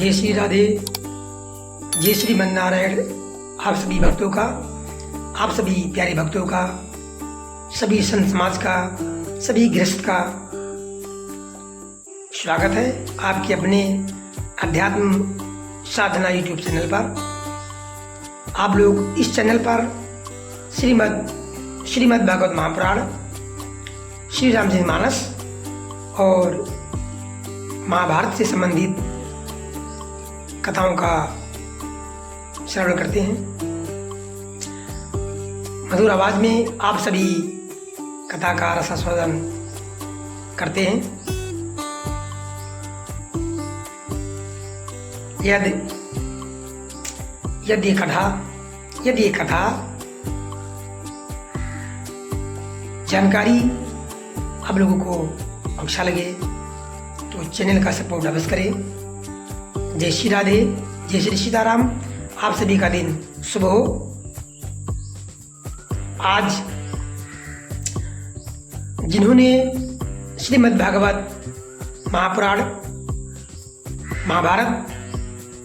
जय श्री राधे, जय श्रीमन नारायण। आप सभी भक्तों का, आप सभी प्यारे भक्तों का, सभी संत समाज का, सभी गृहस्थ का स्वागत है आपके अपने अध्यात्म साधना यूट्यूब चैनल पर। आप लोग इस चैनल पर श्रीमद् भागवत महापुराण, श्री रामचरितमानस और महाभारत से संबंधित कथाओं का श्रवण करते हैं। मधुर आवाज में आप सभी कथा का रसास्वादन करते हैं। यदि ये कथा जानकारी आप लोगों को अच्छा लगे तो चैनल का सपोर्ट अवश्य करें। जय श्री राधे, जय श्री सीताराम। आप सभी का दिन शुभ हो। आज जिन्होंने श्रीमद् भागवत महापुराण महाभारत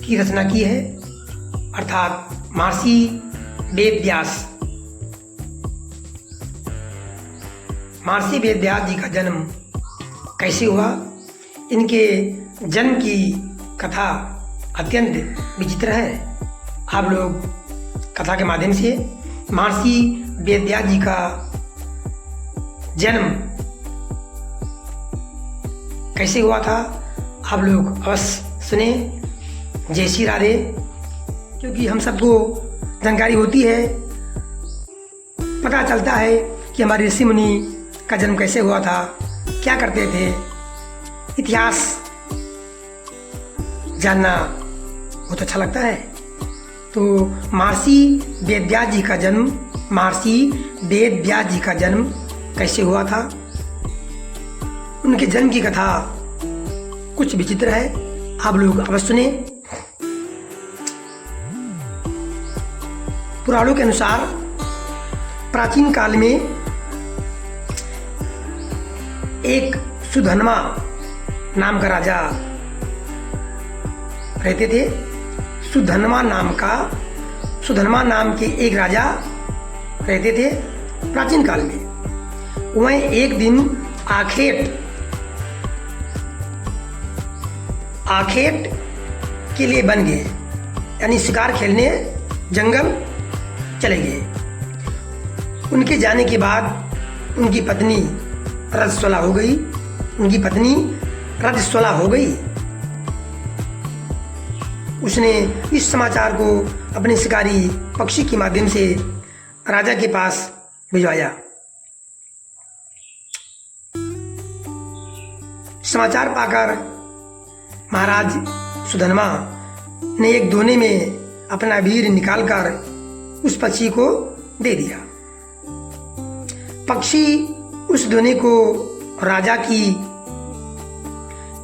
की रचना की है, अर्थात महर्षि वेदव्यास। महर्षि वेदव्यास जी का जन्म कैसे हुआ, इनके जन्म की कथा अत्यंत विचित्र है। आप लोग कथा के माध्यम से महर्षि वेदव्यास जी का जन्म कैसे हुआ था आप लोग अवश्य सुने। जय श्री राधे। क्योंकि हम सबको जानकारी होती है, पता चलता है कि हमारे ऋषि मुनि का जन्म कैसे हुआ था, क्या करते थे। इतिहास जानना बहुत अच्छा लगता है। तो महर्षि वेदव्यास जी का जन्म कैसे हुआ था, उनके जन्म की कथा कुछ विचित्र है। आप लोग अवश्य सुने। पुराणों के अनुसार प्राचीन काल में एक सुधन्वा नाम का राजा रहते थे। सुधन्वा नाम के एक राजा रहते थे प्राचीन काल में। वह एक दिन आखेट के लिए बन गए, यानी शिकार खेलने जंगल चले गए। उनके जाने के बाद उनकी पत्नी रजस्वला हो गई। उसने इस समाचार को अपने शिकारी पक्षी के माध्यम से राजा के पास भिजवाया। समाचार पाकर महाराज सुधन्वा ने एक दोने में अपना वीर निकालकर उस पक्षी को दे दिया। पक्षी उस दोने को राजा की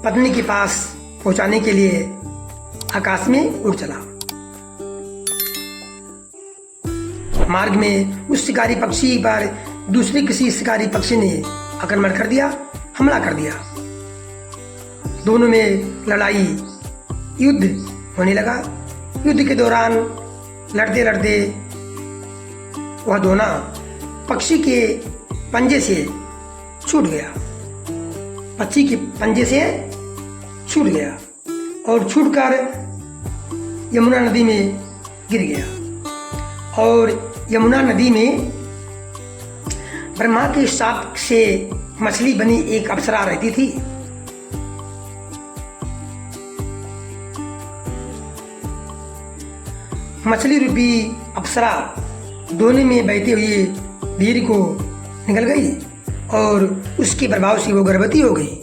पत्नी के पास पहुंचाने के लिए आकाश में उड़ चला। मार्ग में उस शिकारी पक्षी पर दूसरे किसी शिकारी पक्षी ने आक्रमण कर दिया, हमला कर दिया। दोनों में लड़ाई, युद्ध होने लगा। युद्ध के दौरान लड़ते लड़ते वह दोना पक्षी के पंजे से छूट गया। पक्षी के पंजे से छूट गया और छूटकर यमुना नदी में गिर गया। और यमुना नदी में ब्रह्मा के शाप से मछली बनी एक अप्सरा रहती थी। मछली रूपी अप्सरा दोने में बहते हुए वीर को निकल गई और उसके प्रभाव से वो गर्भवती हो गई।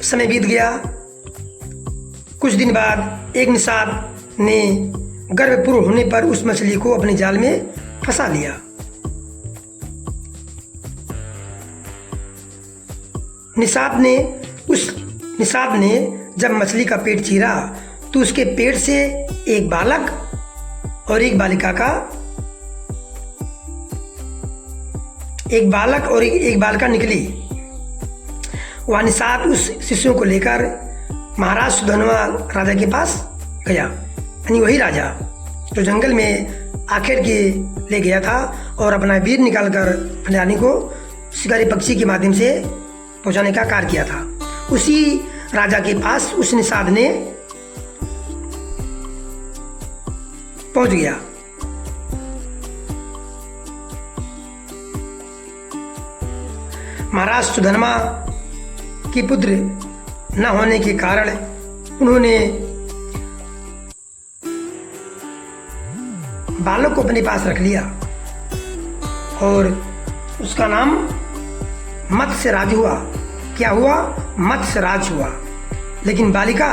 समय बीत गया। कुछ दिन बाद एक निषाद ने गर्भपूर्ण होने पर उस मछली को अपने जाल में फंसा लिया। निषाद ने जब मछली का पेट चीरा तो उसके पेट से एक बालक और एक बालिका का एक बालक और एक बालिका निकली। वह निषाद उस शिष्यों को लेकर महाराज सुधन्वा राजा के पास गया, यानी वही राजा जो जंगल में आखिर के ले गया था और अपना वीर निकालकर अपने रानी को शिकारी पक्षी के माध्यम से पहुंचाने का कार्य किया था। उसी राजा के पास उस निषाद ने पहुंच गया। महाराज सुधन्वा के पुत्र न होने के कारण उन्होंने बालक को अपने पास रख लिया और उसका नाम मत्स्यराज हुआ। क्या हुआ? मत्स्यराज हुआ। लेकिन बालिका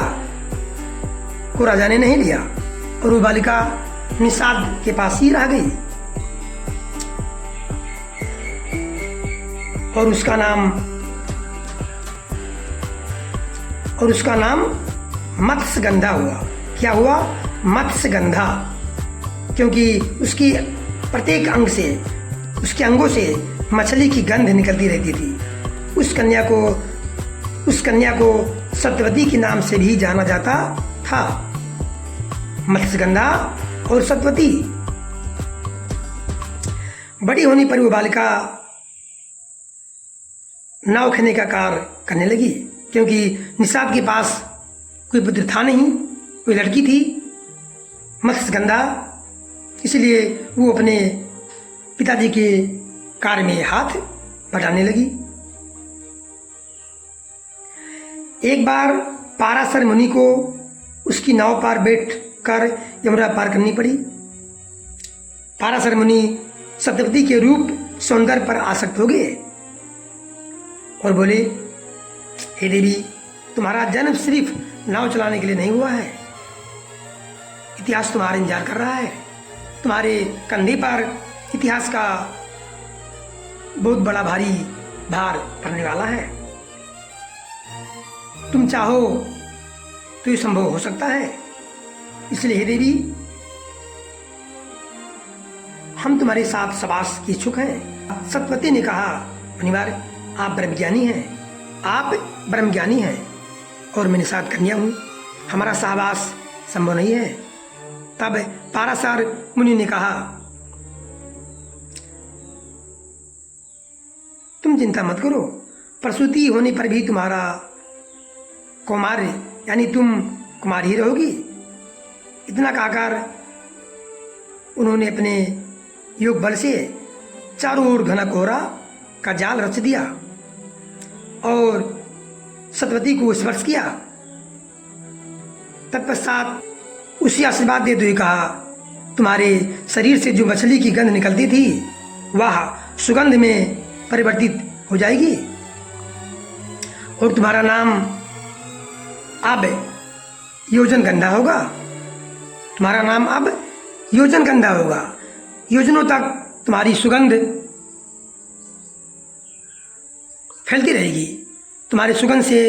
को राजा ने नहीं लिया और वो बालिका निषाद के पास ही रह गई और उसका नाम मत्स्यगंधा हुआ। क्या हुआ? मत्स्यगंधा, क्योंकि उसकी प्रत्येक अंग से, उसके अंगों से मछली की गंध निकलती रहती थी। उस कन्या को सत्यवती के नाम से भी जाना जाता था। मत्स्यगंधा और सत्यवती। बड़ी होने पर वो बालिका नाव खेने का कार्य करने लगी, क्योंकि निषाद के पास कोई पुत्र था नहीं, कोई लड़की थी मत्स्यगंधा। इसलिए वो अपने पिताजी के कार्य में हाथ बटाने लगी। एक बार पाराशर मुनि को उसकी नाव पर बैठकर यमुना पार करनी पड़ी। पाराशर मुनि सत्यवती के रूप सौंदर्य पर आसक्त हो गए और बोले, हे देवी, तुम्हारा जन्म सिर्फ नाव चलाने के लिए नहीं हुआ है। इतिहास तुम्हारा इंतजार कर रहा है। तुम्हारे कंधे पर इतिहास का बहुत बड़ा भारी भार पड़ने वाला है। तुम चाहो तो ये संभव हो सकता है। इसलिए हे देवी, हम तुम्हारे साथ सवास की इच्छुक हैं। सत्यवती ने कहा, मुनिवर, आप ब्रह्मज्ञानी हैं, और मैं निषाद कन्या हूँ, हमारा सहवास संभव नहीं है। तब पाराशर मुनि ने कहा, तुम चिंता मत करो, प्रसूति होने पर भी तुम्हारा कौमार्य, यानी तुम कुमारी ही रहोगी। इतना कहकर उन्होंने अपने योग बल से चारों ओर घना कोहरा का जाल रच दिया और सत्यवती को स्पर्श किया। तत्पश्चात उसी आशीर्वाद देते हुए कहा, तुम्हारे शरीर से जो मछली की गंध निकलती थी वह सुगंध में परिवर्तित हो जाएगी और तुम्हारा नाम अब योजनगंधा होगा। तुम्हारा नाम अब योजनगंधा होगा। योजनों तक तुम्हारी सुगंध फैलती रहेगी। तुम्हारी सुगंध से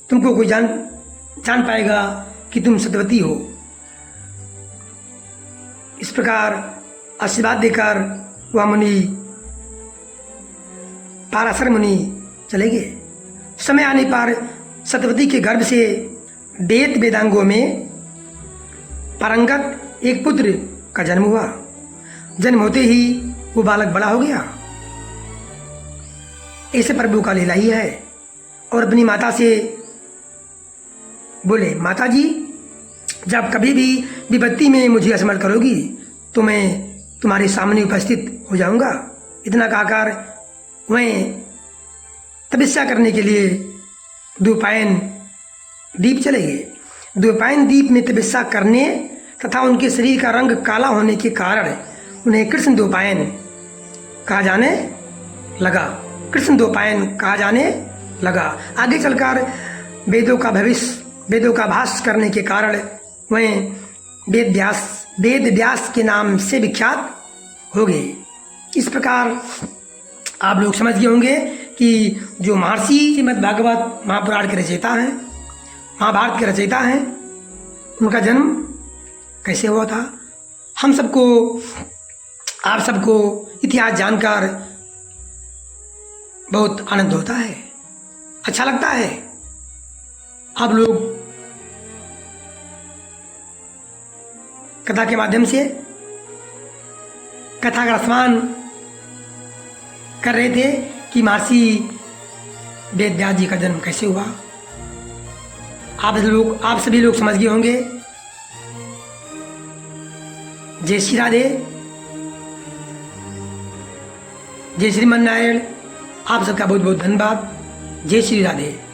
तुमको कोई जान पाएगा कि तुम सत्यवती हो। इस प्रकार आशीर्वाद देकर वह मुनि, पाराशर मुनि चले गए। समय आने पर सत्यवती के गर्भ से वेद वेदांगों में पारंगत एक पुत्र का जन्म हुआ। जन्म होते ही वो बालक बड़ा हो गया। ऐसे प्रभु का लीला ही है। और अपनी माता से बोले, माता जी, जब कभी भी विपत्ति में मुझे स्मरण करोगी तो मैं तुम्हारे सामने उपस्थित हो जाऊंगा। इतना कहकर वह तपस्या करने के लिए द्वैपायन द्वीप चले गए। द्वैपायन द्वीप में तपस्या करने तथा उनके शरीर का रंग काला होने के कारण उन्हें कृष्ण द्वैपायन कहा जाने लगा। कृष्ण द्वैपायन कहा जाने लगा। आगे चलकर वेदों का भाष्य करने के कारण वह वेद व्यास के नाम से विख्यात हो गए। इस प्रकार आप लोग समझ गए होंगे कि जो महर्षि श्रीमद्भागवत महापुराण के रचयिता हैं, महाभारत के रचयिता हैं, उनका जन्म कैसे हुआ था। हम सबको, आप सबको इतिहास जानकर बहुत आनंद होता है, अच्छा लगता है। आप लोग कथा के माध्यम से कथा का स्मरण कर रहे थे कि महर्षि वेद व्यास जी का जन्म कैसे हुआ। आप सभी लोग समझ गए होंगे। जय श्री राधे, जय श्रीमन नारायण। आप सबका बहुत बहुत धन्यवाद। जय श्री राधे।